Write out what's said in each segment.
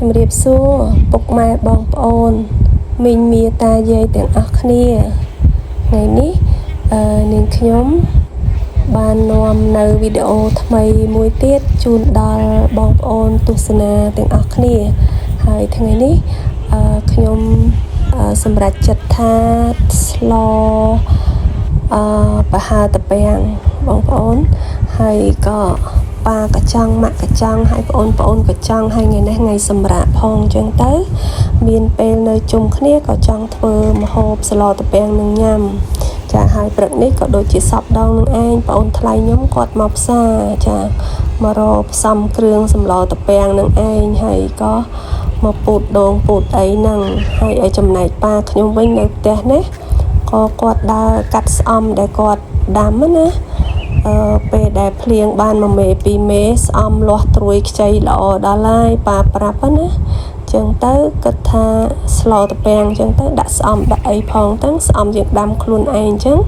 ជំរាបសួរពុកម៉ែបងប្អូនមីងមាតាយាយទាំងអស់គ្នាថ្ងៃនេះនាងខ្ញុំបាននាំនៅវីដេអូថ្មីមួយទៀតជូនដល់បងប្អូនទស្សនាទាំងអស់គ្នាហើយថ្ងៃនេះខ្ញុំសម្រាប់ចិត្តថាស្លប្រហើរតាពាំងបងប្អូនហើយក៏ប៉ាក៏ចង់ម៉ាក់ក៏ចង់ហើយបងប្អូនក៏ចង់ហើយថ្ងៃនេះថ្ងៃសម្រាប់ផងអញ្ចឹងទៅមានពេលនៅជុំគ្នាក៏ចង់ធ្វើម្ហូបស្លតាពាំងនឹងញ៉ាំចាហើយព្រឹកនេះក៏ដូចជាសពដងនឹងឯងបងថ្លៃខ្ញុំគាត់មកផ្សារចាមករកផ្សំគ្រឿងសម្លតាពាំងនឹងឯងហើយក៏មកពូតដូងពូតអីហ្នឹងហើយឲ្យចំណែកប៉ាខ្ញុំវិញនៅផ្ទះនេះក៏គាត់ដើរកាត់ស្អំដែលគាត់ដាំណាពេលដែលភ្លៀងបាន1មេ2មេស្អំលាស់ត្រួយខ្ចីល្អដល់ហើយប៉ាប្រាប់ណាចឹងទៅគិតថាស្លតាពាំងចឹងទៅដាក់ស្អំដាក់អីផងទៅស្អំយើងដាំខ្លួនឯងចឹង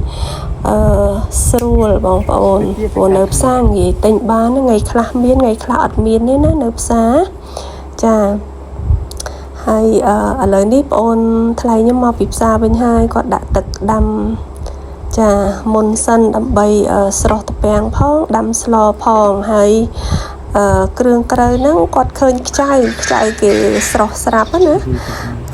ស្រួលបងប្អូនព្រោះនៅផ្សារងាយទិញបានថ្ងៃខ្លះមានថ្ងៃខ្លះអត់មានទេណានៅផ្សារចាហើយឥឡូវនេះបងអូនថ្លៃខ្ញុំមកពីផ្សារវិញហើយគាត់ដាក់ទឹកដាំចាមុនសិនដើម្បីស្រស់តាពាំងផងដាំស្លផងហើយគ្រឿងក្រៅហ្នឹងគាត់ឃើញខ្ចៅគេស្រស់ស្រាប់ណា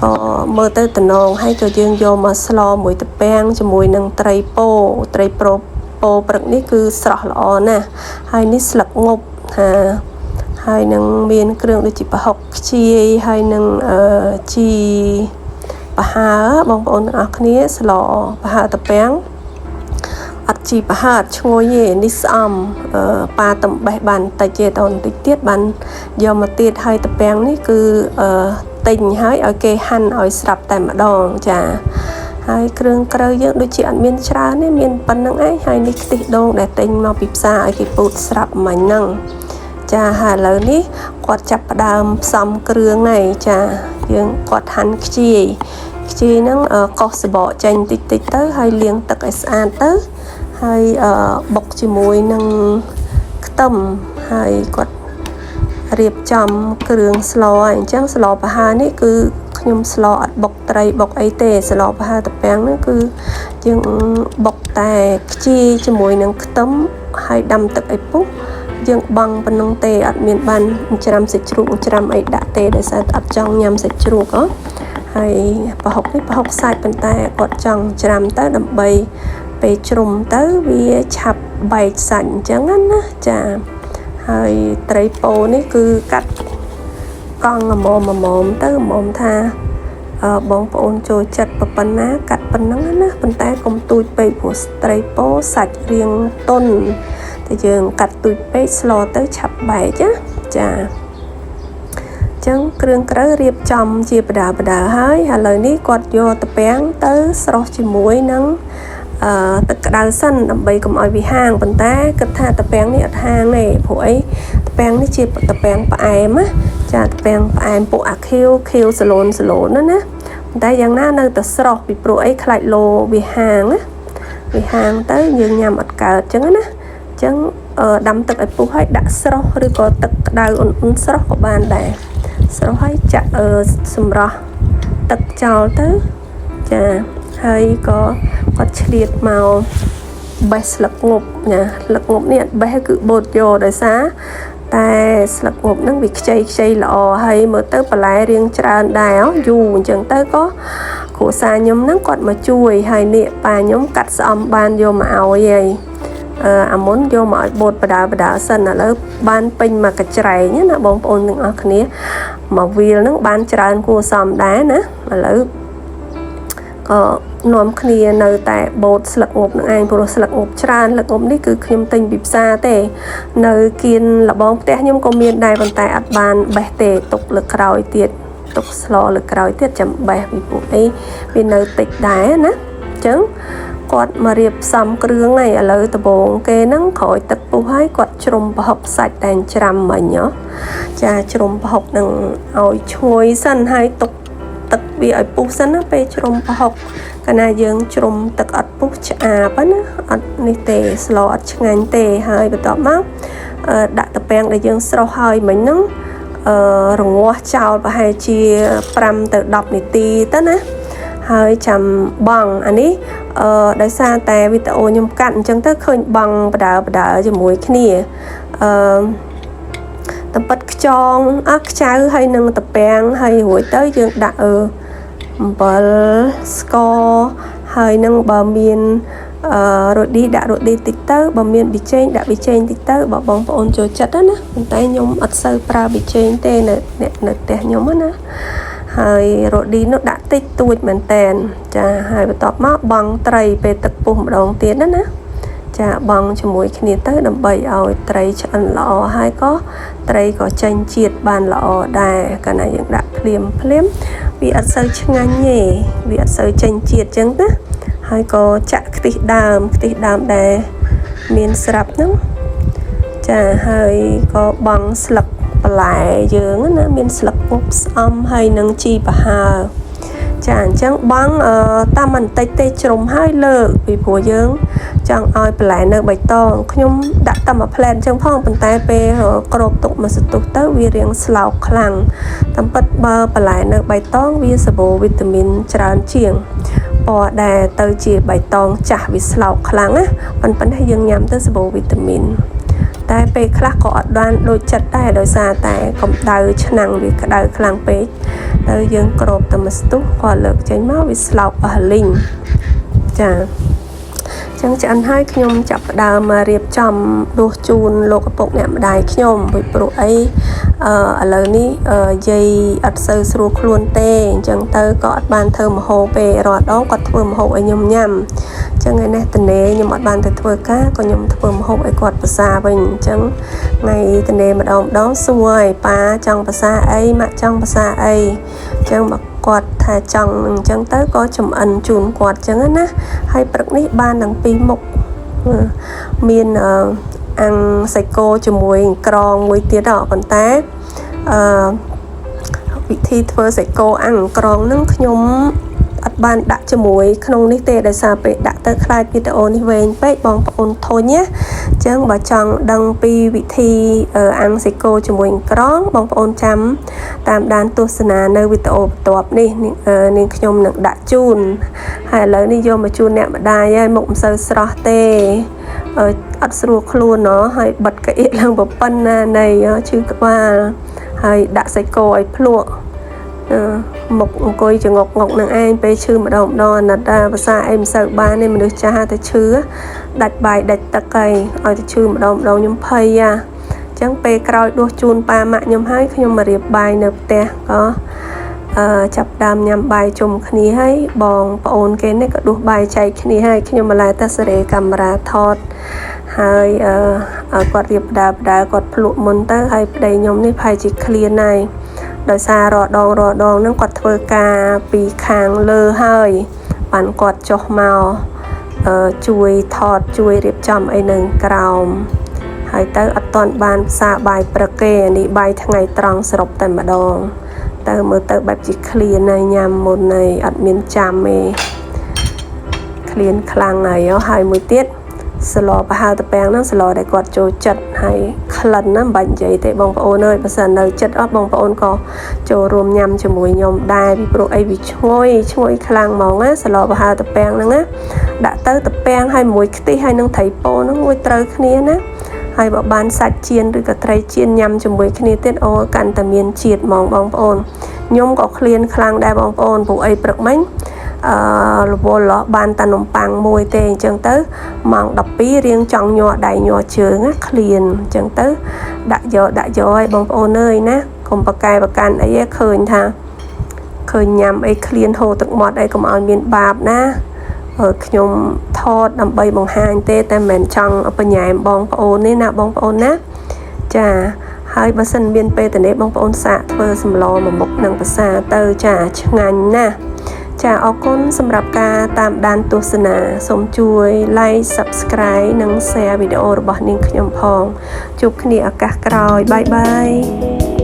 ក៏មើលទៅតំណងហើយក៏យើងយកមកស្លមួយតាពាំងជាមួយនឹងត្រីពោព្រឹកនេះគឺស្រស់ល្អណាស់ហើយនេះស្លឹកងប់ហើយនឹងមានគ្រឿងដូចជាប្រហុកខ្ជាយហើយនឹងជីប្រហើរបងប្អូនទាំងអស់គ្នាស្លប្រហើរតាពាំងអត់ជីប្រហើរឈ្ងុយទេនេះស្អំប៉ាតំបេះបានតិចទេតបន្តិចទៀតបានយកមកទៀតហើយតាពាំងនេះគឺទិញហើយឲ្យគេហាន់ឲ្យស្រាប់តែម្ដងចាហើយគ្រឿងក្រៅយើងដូចជាអត់មានច្រើនទេមានប៉ុណ្្នឹងឯងហើយនេះខ្ទិះដូងដែលទិញមកពីផ្សារឲ្យគេពូតស្រាប់មិញហ្នឹងចាហើយឥឡូវនេះគាត់ចាប់ផ្ដើមផ្សំគ្រឿងហើយចាយើងគាត់ហាន់ខ្ជាយហ្នឹងកោសសបកចេញតិចទៅហើយលាងទឹកឲ្យស្អាតទៅហើយបុកជាមួយនឹងខ្ទឹមហើយគាត់រៀបចំគ្រឿងស្លហើយអញ្ចឹងស្លប្រហើរនេះគឺខ្ញុំស្លអត់បុកត្រីបុកអីទេស្លប្រហើរតាពាំងហ្នឹងគឺយើងបុកតែខ្ជាយជាមួយនឹងខ្ទឹមហើយដាំទឹកឲ្យពុះយើងបង់ប៉ុណ្ណឹងទេអត់មានបានច្រាំសាច់ជ្រូកច្រាំអីដាក់ទេដោយសារអត់ចង់ញ៉ាំសាច់ជ្រូកហើយប្រហុកនេះប្រហុកសាច់ប៉ុន្តែគាត់ចង់ច្រាំទៅដើម្បីពេលជ្រុំទៅវាឆាប់បែកសាច់អញ្ចឹងណាចាហើយត្រីពោនេះគឺកាត់កង់ល្មមទៅល្មមថាបងប្អូនចូលចិត្តប៉ុណ្ណាកាត់ប៉ុណ្ណឹងណាប៉ុន្តែកុំទូចពេកព្រោះត្រីពោសាច់រាងទន់តែយើងកាត់ទូចពេកស្លទៅឆាប់បែកណាចាចឹងគ្រឿងក្រៅរៀបចំជាបដាហើយឥឡូវនេះគាត់យកតាពាំងទៅស្រោះជាមួយនឹងទឹកក្តៅសិនដើម្បីកុំឲ្យវាហាងប៉ុន្តែគិតថាតាពាំងនេះអត់ហាងទេព្រោះអីតាពាំងនេះជាតាពាំងផ្អែមណាចាតាពាំងផ្អែមពួកអាខៀវសឡូនណាប៉ុន្តែយ៉ាងណានៅតែស្រស់ពីព្រោះអីខ្លាចលោវាហាងណាវាហាងទៅយើងញ៉ាំអត់កើតចឹងណាចឹងដាំទឹកឲ្យពុះហើយដាក់ស្រស់ឬក៏ទឹកក្តៅអ៊ុនស្រស់ក៏បានដែរស្រស់ហើយចាក់សម្រស់ទឹកចោលទៅចាហើយក៏គាត់ឆ្លៀតមកបេះស្លឹកងប់ណាស្លឹកងប់នេះអត់បេះគឺបូតយកដោយសារតែស្លឹកងប់ហ្នឹងវាខ្ចីល្អហើយមើលទៅបន្លែរៀងច្រើនដែរយូរអញ្ចឹងទៅក៏គ្រួសារខ្ញុំហ្នឹងគាត់មកជួយហើយនេះប៉ាខ្ញុំកាត់ស្អំបានយកមកឲ្យហើយអាមុនយកមកឲ្យបូតបដាសិនឥឡូវបានពេញមកកញ្ច្រែងណាបងប្អូនទាំងអស់គ្នាមកវាលហ្នឹងបានច្រើនគួរសមដែរណាឥឡូវក៏នាំគ្នានៅតែបូតស្លឹកងប់នឹងឯងព្រោះស្លឹកងប់ច្រើនស្លឹកងប់នេះគឺខ្ញុំទិញពីផ្សារទេនៅគៀនលបងផ្ទះខ្ញុំក៏មានដែរប៉ុន្តែអត់បានបេះទេទុកលើក្រោយទៀតទុកស្លលើក្រោយទៀតចាំបេះពីពួកអីវានៅតិចដែរណាអញ្ចឹងគាត់មករៀបផ្សំគ្រឿងហើយឥឡូវដំបូងគេហ្នឹងក្រោយទឹកពុះហើយគាត់ជ្រុំប្រហុកសាច់ដែលច្រាំមិញចាជ្រុំប្រហុកនឹងឲ្យឈ្ងុយសិនហើយទុកទឹកវាឲ្យពុះសិនណាពេលជ្រុំប្រហុកកាលណាយើងជ្រុំទឹកអត់ពុះឆ្អាបណាអត់នេះទេស្លអត់ឆ្ងាញ់ទេហើយបន្ទាប់មកដាក់តាពាំងដែលយើងស្រោះហើយមិញហ្នឹង រងាស់ចោលប្រហែលជា5 ទៅ 10 នាទីទៅណាហើយចាំបង់អានេះដោយសារតែវីដេអូខ្ញុំកាត់អញ្ចឹងទៅឃើញបង់បដើជាមួយគ្នាតំពិតខ្យងខ្ចៅហើយនឹងតាពាំងហើយរួចទៅយើងដាក់អំបិលស្ករហើយនឹងបើមានរ៉ូឌីដាក់រ៉ូឌីតិចទៅបើមានប៊ីចេងដាក់ប៊ីចេងតិចទៅបើបងប្អូនចូលចិត្តណាប៉ុន្តែខ្ញុំអត់សូវប្រើប៊ីចេងទេនៅផ្ទះខ្ញុំណាហើយរ៉ូឌីនោះដាក់តិចតួចមែនតែនចាហើយបន្ទាប់មកបង់ត្រីពេលទឹកពុះម្ដងទៀតណាចាបង់ជាមួយគ្នាទៅដើម្បីឲ្យត្រីឆ្អិនល្អហើយក៏ត្រីក៏ចេញជាតិបានល្អដែរកាលណាយើងដាក់ភ្លាមវាអត់សូវឆ្ងាញ់ទេវាអត់សូវចេញជាតិចឹងណាហើយក៏ចាក់ខ្ទិះដើមដែលមានស្រាប់ហ្នឹងចាហើយក៏បង់ស្លឹកបន្លែយើងណាមានស្លឹកពុះស្អំហើយនឹងជីប្រហើរចាអញ្ចឹងបងតាមបន្តិចទេជ្រុំហើយលើកពីព្រោះយើងចង់ឲ្យបន្លែនៅបៃតងខ្ញុំដាក់តែមួយផ្លែអញ្ចឹងផងប៉ុន្តែពេលក្របទុកមួយសន្ទុះទៅវារៀងស្លោកខ្លាំងតាមពិតបើបន្លែនៅបៃតងវាសម្បូរវីតាមីនច្រើនជាងពណ៌ដែលទៅជាបៃតងចាស់វាស្លោកខ្លាំងណាប៉ុន្តែយើងញ៉ាំទៅសម្បូរវីតាមីនតែពេលខ្លះក៏អត់បានដូចចិត្តដែរដោយសារតែកម្ដៅឆ្នាំងវាក្ដៅខ្លាំងពេកទៅយើងក្របទៅមួយស្ទុះក៏លើកចេញមកវាស្លោកអស់លីងចាចឹងឆ្អិនហើយខ្ញុំចាប់ផ្ដើមមករៀបចំដួសជូនលោកឪពុកអ្នកម្ដាយខ្ញុំពីព្រោះអីឥឡូវនេះយាយអត់សូវស្រួលខ្លួនទេអញ្ចឹងទៅក៏អត់បានធ្វើម្ហូបទេរាល់ដងគាត់ធ្វើម្ហូបឲ្យខ្ញុំញ៉ាំអញ្ចឹងថ្ងៃនេះតនេខ្ញុំអត់បានទៅធ្វើការក៏ខ្ញុំធ្វើម្ហូបឲ្យគាត់ប្រសាវិញអញ្ចឹងថ្ងៃតនេម្ដងសួរឲ្យប៉ាចង់ប្រសាអីម៉ាក់ចង់ប្រសាអីអញ្ចឹងគាត់ថាចង់អញ្ចឹងទៅក៏ចំអិនជូនគាត់អញ្ចឹងណាហើយព្រឹកនេះបានទាំងពីរមុខមានអាំងសាច់គោជាមួយក្រងមួយទៀតប៉ុន្តែវិធីធ្វើសាច់គោអាំងក្រងហ្នឹងខ្ញុំអត់បានដាក់ជាមួយក្នុងនេះទេដោយសារពេលដាក់ទៅខ្លាចវីដេអូនេះវែងពេកបងប្អូនធុញណាអញ្ចឹងបើចង់ដឹងពីវិធីអាំងសាច់គោជាមួយក្រងបងប្អូនចាំតាមដានទស្សនានៅវីដេអូបន្ទាប់នេះនាងខ្ញុំនឹងដាក់ជូនហើយឥឡូវនេះយកមកជូនអ្នកម្ដាយហើយមុខមិនសូវស្រស់ទេអត់ស្រួលខ្លួនណោះហើយបិទក្អៀកឡើងប៉ុណ្ណានៃឈឺក្បាលហើយដាក់សាច់គោឲ្យភ្លក់មុខអង្គុយចងុកនឹងឯងពេលឈឺម្ដងអាណិតភាសាអីមិនសូវបានទេមនុស្សចាស់ទៅឈឺដាច់បាយដាច់ទឹកហើយឲ្យទៅឈឺម្ដងខ្ញុំភ័យអញ្ចឹងពេលក្រោយដួសជូនប៉ាម៉ាក់ខ្ញុំហើយខ្ញុំមករៀបបាយនៅផ្ទះក៏ចាប់ដើមញ៉ាំបាយជុំគ្នាហើយបងប្អូនគេនេះក៏ដួសបាយចែកគ្នាហើយខ្ញុំម្ល៉េះតែសេរីកាមេរ៉ាថតហើយគាត់រៀបដើគាត់ភ្លក់មុនទៅហើយប្តីខ្ញុំនេះប្រហែលជាឃ្លានហើយដោយសាររដងហ្នឹងគាត់ធ្វើការពីខាងលើហើយបានគាត់ចុះមកជួយថតជួយរៀបចំអីនៅក្រោមហើយទៅអត់ទាន់បានផ្សារបាយព្រឹកទេនេះបាយថ្ងៃត្រង់សរុបតែម្ដងទៅមើលទៅបែបជាឃ្លានហើយញ៉ាំមុនហើយអត់មានចាំទេឃ្លានខ្លាំងហើយមួយទៀតស្លប្រហើរតាពាំងហ្នឹងស្លដែលគាត់ចូលចិត្តហើយក្លិនហ្នឹងមិនបាច់និយាយទេបងប្អូនអើយបើសិននៅចិត្តអត់បងប្អូនក៏ចូលរួមញ៉ាំជាមួយខ្ញុំដែរពីព្រោះអីវាឈ្ងុយខ្លាំងហ្មងណាស្លប្រហើរតាពាំងហ្នឹងណាដាក់ទៅតាពាំងហើយមួយខ្ទិះហើយនឹងត្រីពោហ្នឹងមួយត្រូវគ្នាណាហើយបើបានសាច់ចៀនឬក៏ត្រីចៀនញ៉ាំជាមួយគ្នាទៀតអូកាន់តែមានជាតិហ្មងបងប្អូនខ្ញុំក៏ឃ្លានខ្លាំងដែរបងប្អូនព្រោះអីព្រឹកមិញរវល់បានតែនំប៉័ងមួយទេអញ្ចឹងទៅម៉ោង12រៀងចង់ញ័រដៃញ័រជើងណាឃ្លានអញ្ចឹងទៅដាក់យកឲ្យបងប្អូនអើយណាកុំប្រកែប្រកាន់អីឃើញញ៉ាំអីឃ្លានហូរទឹកមាត់អីកុំឲ្យមានបាបណាខ្ញុំថតដើម្បីបង្ហាញទេតែមិនមែនចង់បញ្ញាមបងប្អូនទេណាបងប្អូនណាចាហើយបើសិនមានពេលតនេះបងប្អូនសាកធ្វើសម្លមួយមុខនឹងភាសាទៅចាឆ្ងាញ់ណាស់ចាអរគុណសម្រាប់ការតាមដានទស្សនាសូមជួយ like subscribe និង share វីដេអូរបស់នាងខ្ញុំផងជួបគ្នាឱកាសក្រោយបាយបាយ